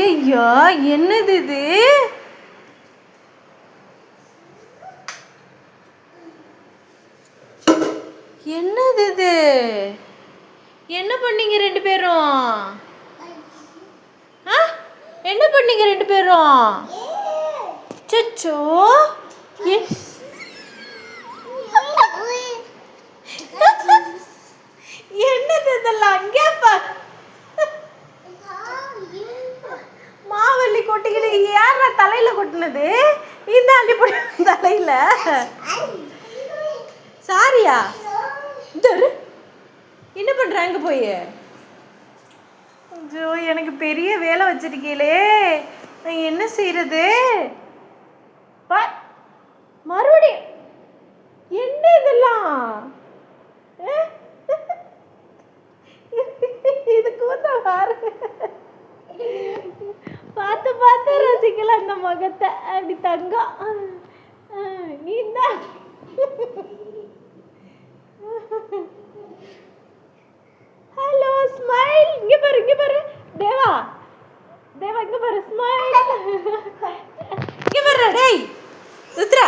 ஐயா, என்னது இது? என்னது இது? என்ன பண்ணீங்க ரெண்டு பேரும்? என்ன பண்ணீங்க ரெண்டு பேரும்? சச்சோ, என்னது இதெல்லாம்? அங்கே பார், மாவல்லி கொட்டிக்கிட்டு யாரா தலையில கொட்டினது? இந்த அள்ளி போட்டு தலையில சாரியா? என்ன பண்ற அங்க போய்? ஐயோ, எனக்கு பெரிய வேலை வச்சிருக்கீங்களே, நான் என்ன செய்யறது? மறுபடியும் என்ன இதெல்லாம்? இது கூத்த பாரு, பார்த்து பார்த்து ரசிக்கல அந்த முகத்தை. அப்படி தங்கம் நீ தான். Hello, smile. இங்க பாரு, இங்க பாரு தேவா, தேவா இங்க பாரு, ஸ்மைல். இங்க பாரு. டேய் ருத்ரா,